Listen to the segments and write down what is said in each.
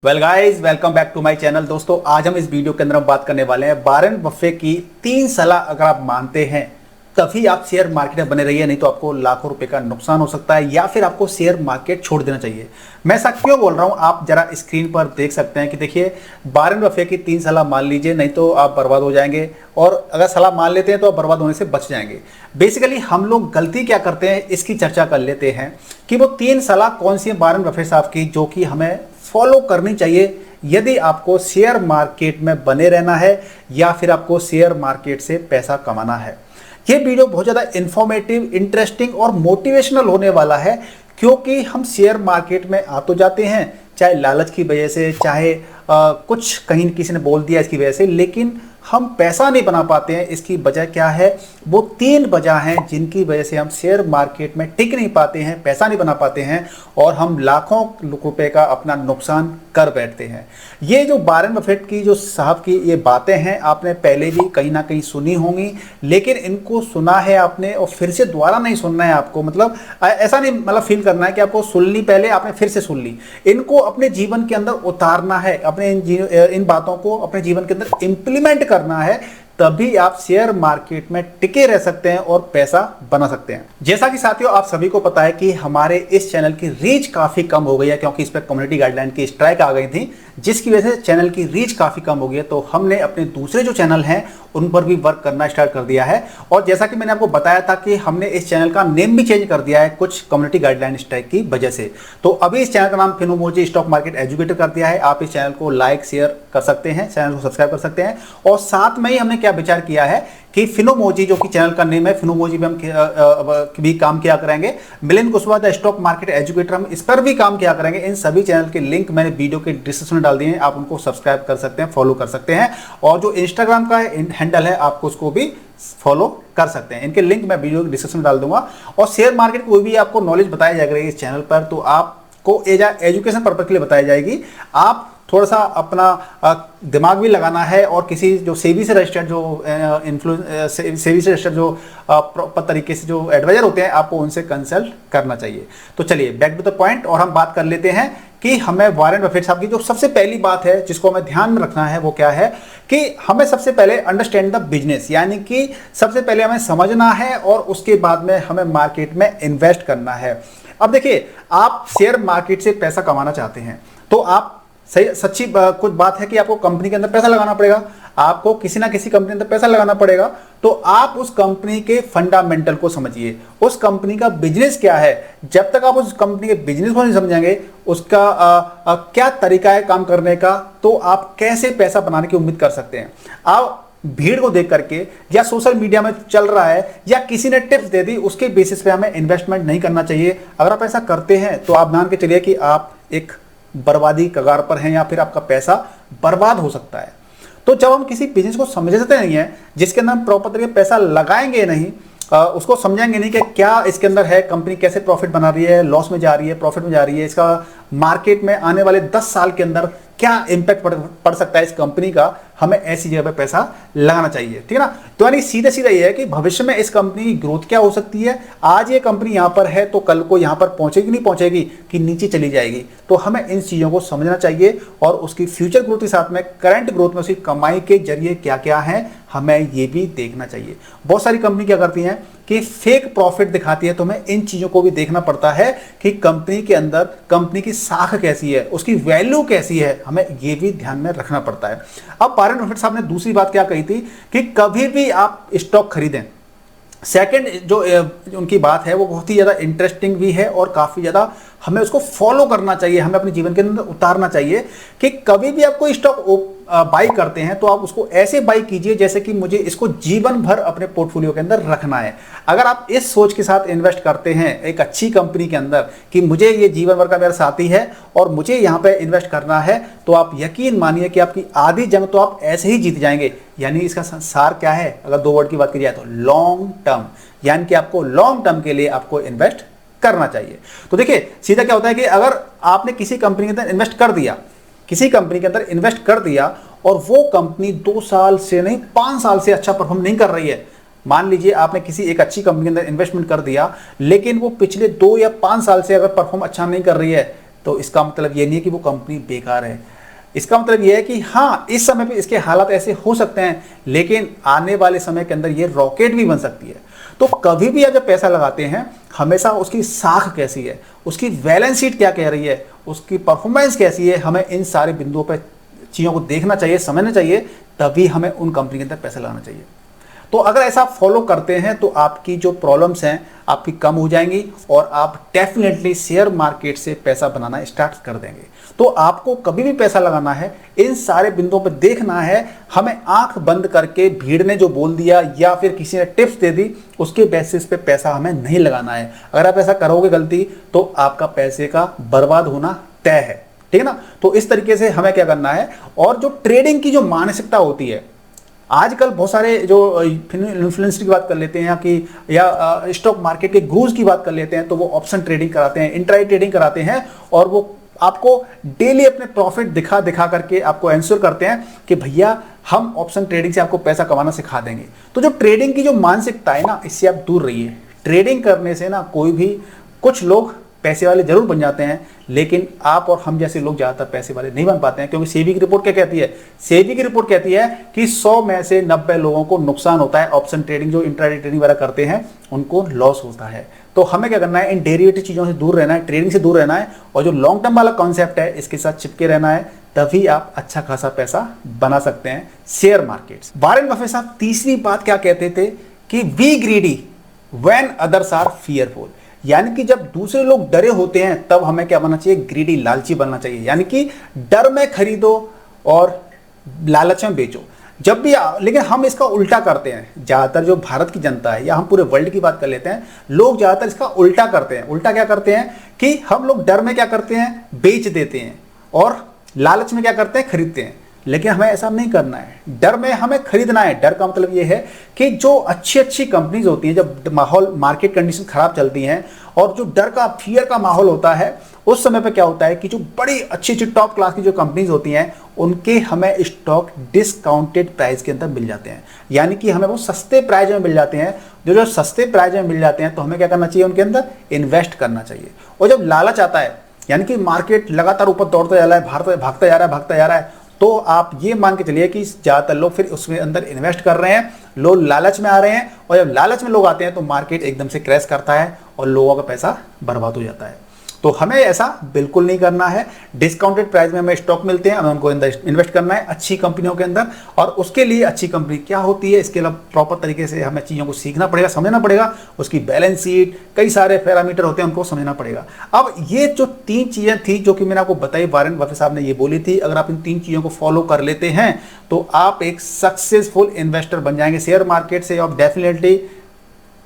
Well guys, welcome back to my channel. दोस्तों, आज हम इस वीडियो के अंदर हम बात करने वाले हैं वॉरेन बफे की 3 सलाह अगर आप मानते हैं तभी आप शेयर मार्केट में बने रहिए, नहीं तो आपको लाखों रुपए का नुकसान हो सकता है या फिर आपको शेयर मार्केट छोड़ देना चाहिए। मैं ऐसा क्यों बोल रहा हूं, आप जरा स्क्रीन पर देख सकते हैं कि देखिए वॉरेन बफे की 3 सलाह मान लीजिए, नहीं तो आप बर्बाद हो जाएंगे, और अगर सलाह मान लेते हैं तो आप बर्बाद होने से बच जाएंगे। बेसिकली हम लोग गलती क्या करते हैं इसकी चर्चा कर लेते हैं कि वो 3 सलाह कौन सी है वॉरेन बफे साहब की जो कि हमें फॉलो करनी चाहिए यदि आपको शेयर मार्केट में बने रहना है या फिर आपको शेयर मार्केट से पैसा कमाना है। ये वीडियो बहुत ज़्यादा इंफॉर्मेटिव, इंटरेस्टिंग और मोटिवेशनल होने वाला है, क्योंकि हम शेयर मार्केट में आ तो जाते हैं चाहे लालच की वजह से, चाहे कुछ कहीं किसी ने बोल दिया इसकी वजह से, लेकिन हम पैसा नहीं बना पाते हैं। इसकी वजह क्या है? वो 3 वजह हैं जिनकी वजह से हम शेयर मार्केट में टिक नहीं पाते हैं, पैसा नहीं बना पाते हैं और हम लाखों रुपए का अपना नुकसान कर बैठते हैं। ये जो वॉरेन बफेट की जो साहब की ये बातें हैं आपने पहले भी कहीं ना कहीं सुनी होंगी, लेकिन इनको सुना है आपने और फिर से दोबारा नहीं सुनना है आपको। मतलब ऐसा नहीं, मतलब फील करना है कि आपको सुननी पहले, आपने फिर से सुन ली। इनको अपने जीवन के अंदर उतारना है, अपने इन बातों को अपने जीवन के अंदर इंप्लीमेंट करना है, तभी आप शेयर मार्केट में टिके रह सकते हैं और पैसा बना सकते हैं। जैसा कि साथियों आप सभी को पता है कि हमारे इस चैनल की रीच काफी कम हो गई है, क्योंकि इस पर कम्युनिटी गाइडलाइन की स्ट्राइक आ गई थी, जिसकी वजह से चैनल की रीच काफी कम हो गई है। तो हमने अपने दूसरे जो चैनल हैं उन पर भी वर्क करना स्टार्ट कर दिया है, और जैसा कि मैंने आपको बताया था कि हमने इस चैनल का नेम भी चेंज कर दिया है कुछ कम्युनिटी गाइडलाइन स्ट्राइक की वजह से। तो अभी इस चैनल का नाम फिनोमोजी स्टॉक मार्केट एजुकेटर कर दिया है। आप इस चैनल को लाइक शेयर कर सकते हैं, चैनल को सब्सक्राइब कर सकते हैं, और साथ में ही हमने क्या विचार किया है कि फिनोमोजी, जो कि चैनल का नेम है, फिनोमोजी पे हम भी काम किया करेंगे। Milind Kushwaha stock market educator, हम इस पर भी काम किया करेंगे। इन सभी चैनल के लिंक मैंने वीडियो के डिस्क्रिप्शन में डाल दिए हैं, आप उनको सब्सक्राइब कर सकते हैं, फॉलो कर सकते हैं, और जो इंस्टाग्राम का हैंडल है आपको उसको भी फॉलो कर सकते हैं। इनके लिंक मैं वीडियो के डिस्क्रिप्शन में डाल दूंगा। और शेयर मार्केट कोई भी आपको नॉलेज बताई जाएगी इस चैनल पर, तो आपको एजुकेशन पर्पज के लिए बताई जाएगी। आप थोड़ा सा अपना दिमाग भी लगाना है, और किसी जो सेबी से रजिस्टर्ड जो सेबी से रजिस्टर्ड जो प्रॉपर तरीके से जो एडवाइजर होते हैं, आपको उनसे कंसल्ट करना चाहिए। तो चलिए बैक टू द पॉइंट, और हम बात कर लेते हैं कि हमें वॉरेन बफेट साहब की जो सबसे पहली बात है जिसको हमें ध्यान में रखना है वो क्या है कि हमें सबसे पहले अंडरस्टैंड द बिजनेस, यानी कि सबसे पहले हमें समझना है और उसके बाद में हमें मार्केट में इन्वेस्ट करना है। अब देखिए, आप शेयर मार्केट से पैसा कमाना चाहते हैं तो आप सही सच्ची कुछ बात है कि आपको कंपनी के अंदर पैसा लगाना पड़ेगा, आपको किसी ना किसी कंपनी के अंदर पैसा लगाना पड़ेगा। तो आप उस कंपनी के फंडामेंटल को समझिए, उस कंपनी का बिजनेस क्या है। जब तक आप उस कंपनी के बिजनेस को नहीं समझेंगे, उसका क्या तरीका है काम करने का, तो आप कैसे पैसा बनाने की उम्मीद कर सकते हैं। आप भीड़ को देख करके या सोशल मीडिया में चल रहा है या किसी ने टिप्स दे दी, उसके बेसिस पे हमें इन्वेस्टमेंट नहीं करना चाहिए। अगर आप ऐसा करते हैं तो आप मान के चलिए कि आप एक बर्बादी कगार पर हैं, या फिर आपका पैसा बर्बाद हो सकता है। तो जब हम किसी बिजनेस को समझते नहीं है, जिसके अंदर हम प्रॉपर तरीके पैसा लगाएंगे नहीं, उसको समझेंगे नहीं कि क्या इसके अंदर है, कंपनी कैसे प्रॉफिट बना रही है, लॉस में जा रही है, प्रॉफिट में जा रही है, इसका मार्केट में आने वाले 10 साल के अंदर क्या इंपैक्ट पड़ सकता है इस कंपनी का, हमें ऐसी जगह पे पैसा लगाना चाहिए। ठीक है ना। तो यानी सीधे सीधा ये है कि भविष्य में इस कंपनी की ग्रोथ क्या हो सकती है। आज ये कंपनी यहां पर है तो कल को यहां पर पहुंचेगी, नहीं पहुंचेगी, कि नीचे चली जाएगी। तो हमें इन चीजों को समझना चाहिए, और उसकी फ्यूचर ग्रोथ के साथ में करंट ग्रोथ में उसकी कमाई के जरिए क्या क्या है हमें ये भी देखना चाहिए। बहुत सारी कंपनी क्या करती हैं कि फेक प्रॉफिट दिखाती है, तो हमें इन चीजों को भी देखना पड़ता है कि कंपनी के अंदर कंपनी की साख कैसी है, उसकी वैल्यू कैसी है, हमें ये भी ध्यान में रखना पड़ता है। अब वॉरेन बफेट साहब ने दूसरी बात क्या कही थी कि कभी भी आप स्टॉक खरीदें। सेकंड जो उनकी बात है वो बहुत ही ज़्यादा इंटरेस्टिंग भी है, और काफ़ी ज़्यादा हमें उसको फॉलो करना चाहिए, हमें अपने जीवन के अंदर उतारना चाहिए कि कभी भी आप कोई स्टॉक बाई करते हैं तो आप उसको ऐसे बाई कीजिए जैसे कि मुझे इसको जीवन भर अपने पोर्टफोलियो के अंदर रखना है। अगर आप इस सोच के साथ इन्वेस्ट करते हैं एक अच्छी कंपनी के अंदर कि मुझे ये जीवन भर का मेरा साथी है और मुझे यहाँ पे इन्वेस्ट करना है, तो आप यकीन मानिए कि आपकी आधी जंग तो आप ऐसे ही जीत जाएंगे। यानी इसका सार क्या है, अगर 2 वर्ड की बात की जाए तो लॉन्ग टर्म, यानी कि आपको लॉन्ग टर्म के लिए आपको इन्वेस्ट करना चाहिए। तो देखिए सीधा क्या होता है कि अगर आपने किसी कंपनी के अंदर इन्वेस्ट कर दिया, किसी कंपनी के अंदर इन्वेस्ट कर दिया, और वो कंपनी 2 साल से नहीं 5 साल से अच्छा परफॉर्म नहीं कर रही है, मान लीजिए आपने किसी एक अच्छी कंपनी के अंदर इन्वेस्टमेंट कर दिया, लेकिन वो पिछले 2 या 5 साल से अगर परफॉर्म अच्छा नहीं कर रही है, तो इसका मतलब ये नहीं है कि वो कंपनी बेकार है। इसका मतलब ये है कि हाँ, इस समय पे इसके हालात ऐसे हो सकते हैं, लेकिन आने वाले समय के अंदर ये रॉकेट भी बन सकती है। तो कभी भी आप जब पैसा लगाते हैं, हमेशा उसकी साख कैसी है, उसकी बैलेंस शीट क्या कह रही है, उसकी परफॉर्मेंस कैसी है, हमें इन सारे बिंदुओं पर चीज़ों को देखना चाहिए, समझना चाहिए, तभी हमें उन कंपनी के अंदर पैसा लगाना चाहिए। तो अगर ऐसा फॉलो करते हैं तो आपकी जो प्रॉब्लम्स हैं आपकी कम हो जाएंगी और आप डेफिनेटली शेयर मार्केट से पैसा बनाना स्टार्ट कर देंगे। तो आपको कभी भी पैसा लगाना है, इन सारे बिंदुओं पर देखना है। हमें आंख बंद करके भीड़ ने जो बोल दिया या फिर किसी ने टिप्स दे दी उसके बेसिस पे पैसा हमें नहीं लगाना है। अगर आप ऐसा करोगे गलती तो आपका पैसे का बर्बाद होना तय है, ठीक है ना। तो इस तरीके से हमें क्या करना है। और जो ट्रेडिंग की जो मानसिकता होती है, आजकल बहुत सारे जो इन्फ्लुएंसर की बात कर लेते हैं या स्टॉक मार्केट के गुरुज की बात कर लेते हैं, तो वो ऑप्शन ट्रेडिंग कराते हैं, इंट्राडे ट्रेडिंग कराते हैं और वो आपको डेली अपने प्रॉफिट दिखा दिखा करके आपको एंश्योर करते हैं कि भैया हम ऑप्शन ट्रेडिंग से आपको पैसा कमाना सिखा देंगे। तो जो ट्रेडिंग की जो मानसिकता है ना, इससे आप दूर रहिए। ट्रेडिंग करने से ना कोई भी, कुछ लोग पैसे वाले जरूर बन जाते हैं, लेकिन आप और हम जैसे लोग ज़्यादातर पैसे वाले नहीं बन पाते हैं। क्योंकि सेबी की रिपोर्ट क्या कहती है? सेबी की रिपोर्ट कहती है कि 100 में से 90 लोगों को नुकसान होता है। ऑप्शन ट्रेडिंग, जो इंट्राडे ट्रेडिंग वगैरह करते हैं, उनको लॉस होता है। तो हमें क्या करना है, इन डेरिवेटिव चीज़ों से दूर रहना है, ट्रेडिंग से दूर रहना है, और जो लॉन्ग टर्म वाला कॉन्सेप्ट है इसके साथ चिपके रहना है। तभी आप अच्छा खासा पैसा बना सकते हैं शेयर मार्केट्स। वॉरेन बफेट साहब तीसरी बात क्या कहते थे कि be greedy when others are fearful, यानी कि जब दूसरे लोग डरे होते हैं तब हमें क्या बनना चाहिए, ग्रीडी, लालची बनना चाहिए। यानी कि डर में खरीदो और लालच में बेचो जब भी। लेकिन हम इसका उल्टा करते हैं। ज्यादातर जो भारत की जनता है या हम पूरे वर्ल्ड की बात कर लेते हैं, लोग ज्यादातर इसका उल्टा करते हैं। उल्टा क्या करते हैं कि हम लोग डर में क्या करते हैं, बेच देते हैं, और लालच में क्या करते हैं, खरीदते हैं। लेकिन हमें ऐसा नहीं करना है। डर में हमें खरीदना है। डर का मतलब ये है कि जो अच्छी अच्छी कंपनीज होती हैं, जब माहौल, मार्केट कंडीशन खराब चलती हैं और जो डर का, फियर का माहौल होता है, उस समय पे क्या होता है कि जो बड़ी अच्छी अच्छी टॉप क्लास की जो कंपनीज होती हैं, उनके हमें स्टॉक डिस्काउंटेड प्राइस के अंदर मिल जाते हैं। यानी कि हमें वो सस्ते प्राइस में मिल जाते हैं। जो सस्ते प्राइस में मिल जाते हैं तो हमें क्या करना चाहिए, उनके अंदर इन्वेस्ट करना चाहिए। और जब लालच आता है, यानी कि मार्केट लगातार ऊपर दौड़ता जा रहा है, भागता जा रहा है, तो आप ये मान के चलिए कि ज़्यादातर लोग फिर उसमें अंदर इन्वेस्ट कर रहे हैं, लोग लालच में आ रहे हैं, और जब लालच में लोग आते हैं तो मार्केट एकदम से क्रैश करता है और लोगों का पैसा बर्बाद हो जाता है। तो हमें ऐसा बिल्कुल नहीं करना है। डिस्काउंटेड प्राइस में हमें स्टॉक मिलते हैं, हमें उनको इन्वेस्ट करना है अच्छी कंपनियों के अंदर। और उसके लिए अच्छी कंपनी क्या होती है, इसके लिए प्रॉपर तरीके से हमें चीज़ों को सीखना पड़ेगा, समझना पड़ेगा। उसकी बैलेंस शीट, कई सारे पैरामीटर होते हैं, उनको समझना पड़ेगा। अब ये जो 3 चीज़ें थी जो कि मैंने आपको बताई, वॉरेन बफेट साहब ने ये बोली थी, अगर आप इन 3 चीज़ों को फॉलो कर लेते हैं तो आप एक सक्सेसफुल इन्वेस्टर बन जाएंगे शेयर मार्केट से, और डेफिनेटली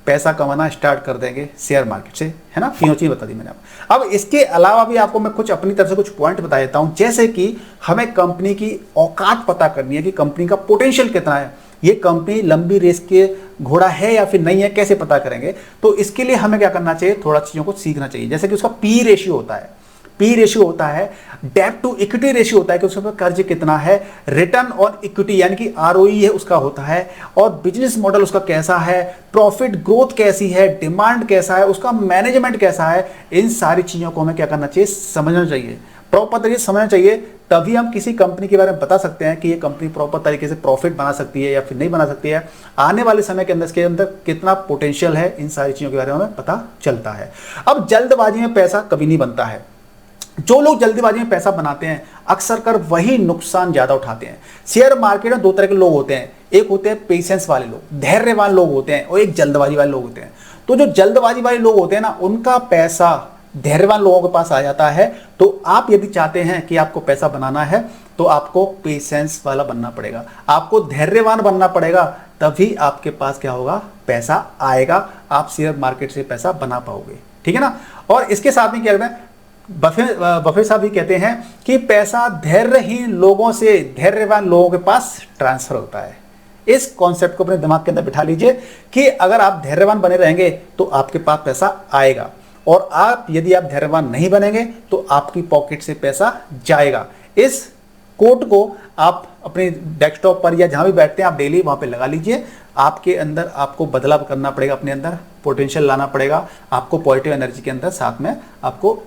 पैसा कमाना स्टार्ट कर देंगे शेयर मार्केट से, है ना। 3 चीज़ बता दी मैंने आपको। अब इसके अलावा भी आपको मैं कुछ अपनी तरफ से कुछ पॉइंट बता देता हूं, जैसे कि हमें कंपनी की औकात पता करनी है कि कंपनी का पोटेंशियल कितना है। ये कंपनी लंबी रेस के घोड़ा है या फिर नहीं है, कैसे पता करेंगे? तो इसके लिए हमें क्या करना चाहिए, थोड़ा चीज़ों को सीखना चाहिए। जैसे कि उसका पी रेशियो होता है, पी रेशियो होता है, डेट टू इक्विटी रेशियो होता है कि उसके ऊपर कर्ज कितना है, रिटर्न ऑन इक्विटी यानी कि आरओई है उसका होता है, और बिजनेस मॉडल उसका कैसा है, प्रॉफिट ग्रोथ कैसी है, डिमांड कैसा है, उसका मैनेजमेंट कैसा है। इन सारी चीज़ों को हमें क्या करना चाहिए, समझना चाहिए, प्रॉपर तरीके से समझना चाहिए। तभी हम किसी कंपनी के बारे में बता सकते हैं कि ये कंपनी प्रॉपर तरीके से प्रॉफिट बना सकती है या फिर नहीं बना सकती है। आने वाले समय के अंदर इसके अंदर कितना पोटेंशियल है, इन सारी चीज़ों के बारे में हमें पता चलता है। अब जल्दबाजी में पैसा कभी नहीं बनता है। जो लोग जल्दबाजी में पैसा बनाते हैं अक्सर कर वही नुकसान ज्यादा उठाते हैं। शेयर मार्केट में 2 तरह के लोग होते हैं, एक होते हैं पेशेंस वाले लोग, धैर्यवान लोग होते हैं, और एक जल्दबाजी वाले लोग होते हैं। तो जो जल्दबाजी वाले लोग होते हैं ना, उनका पैसा धैर्यवान लोगों के पास आ जाता है। तो आप यदि चाहते हैं कि आपको पैसा बनाना है तो आपको पेशेंस वाला बनना पड़ेगा, आपको धैर्यवान बनना पड़ेगा, तभी आपके पास क्या होगा, पैसा आएगा, आप शेयर मार्केट से पैसा बना पाओगे, ठीक है ना। और इसके साथ में क्या करना है, बफेट साहब भी कहते हैं कि पैसा धैर्यहीन लोगों से धैर्यवान लोगों के पास ट्रांसफर होता है। इस कॉन्सेप्ट को अपने दिमाग के अंदर बिठा लीजिए कि अगर आप धैर्यवान बने रहेंगे तो आपके पास पैसा आएगा, और आप यदि आप धैर्यवान नहीं बनेंगे तो आपकी पॉकेट से पैसा जाएगा। इस कोट को आप अपने डेस्कटॉप पर या जहां भी बैठते हैं आप डेली वहां पे लगा लीजिए। आपके अंदर आपको बदलाव करना पड़ेगा, अपने अंदर पोटेंशियल लाना पड़ेगा, आपको पॉजिटिव एनर्जी के अंदर साथ में आपको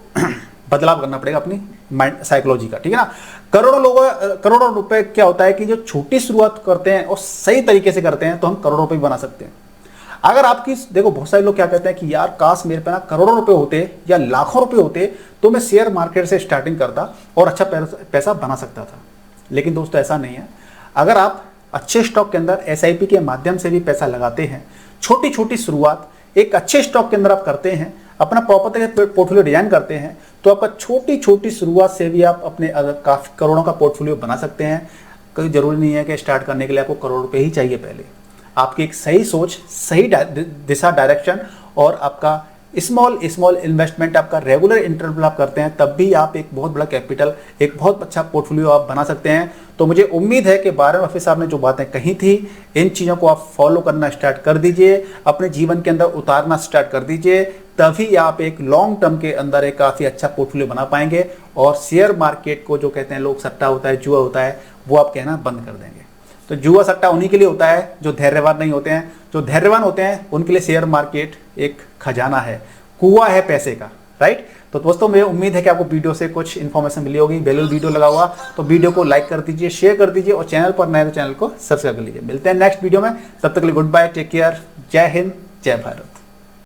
बदलाव करना पड़ेगा अपनी माइंड साइकोलॉजी का, ठीक है ना। करोड़ों रुपए क्या होता है कि जो छोटी शुरुआत करते हैं और सही तरीके से करते हैं तो हम करोड़ों रुपए भी बना सकते हैं। अगर आपकी देखो, बहुत सारे लोग क्या कहते हैं कि यार काश मेरे पे ना करोड़ों रुपए होते या लाखों रुपए होते तो मैं शेयर मार्केट से स्टार्टिंग करता और अच्छा पैसा बना सकता था। लेकिन दोस्तों ऐसा नहीं है। अगर आप अच्छे स्टॉक के अंदर SIP के माध्यम से भी पैसा लगाते हैं, छोटी छोटी शुरुआत एक अच्छे स्टॉक के अंदर आप करते हैं, अपना प्रॉपर्टी का पोर्टफोलियो डिजाइन करते हैं, तो आपका छोटी छोटी शुरुआत से भी आप अपने काफी करोड़ों का पोर्टफोलियो बना सकते हैं। कोई जरूरी नहीं है कि स्टार्ट करने के लिए आपको करोड़ रुपए ही चाहिए। पहले आपकी एक सही सोच, सही दिशा, डायरेक्शन और आपका स्मॉल इन्वेस्टमेंट, आपका रेगुलर इंटरवल आप करते हैं, तब भी आप एक बहुत बड़ा कैपिटल, एक बहुत अच्छा पोर्टफोलियो आप बना सकते हैं। तो मुझे उम्मीद है कि वारेन बफेट साहब ने जो बातें कही थी, इन चीज़ों को आप फॉलो करना स्टार्ट कर दीजिए, अपने जीवन के अंदर उतारना स्टार्ट कर दीजिए, तभी आप एक लॉन्ग टर्म के अंदर एक काफ़ी अच्छा पोर्टफोलियो बना पाएंगे। और शेयर मार्केट को जो कहते हैं लोग सट्टा होता है, जुआ होता है, वो आप कहना बंद कर देंगे। तो जुआ सट्टा उन्हीं के लिए होता है जो धैर्यवान नहीं होते हैं। जो धैर्यवान होते हैं उनके लिए शेयर मार्केट एक खजाना है, कुआं है पैसे का, राइट। तो दोस्तों मुझे उम्मीद है कि आपको वीडियो से कुछ इन्फॉर्मेशन मिली होगी। वैल्यूएबल वीडियो लगा हुआ तो वीडियो को लाइक कर दीजिए, शेयर कर दीजिए और चैनल पर नए तो चैनल को सब्सक्राइब कर लीजिए। मिलते हैं नेक्स्ट वीडियो में, तब तक के लिए गुड बाय, टेक केयर, जय हिंद, जय भारत।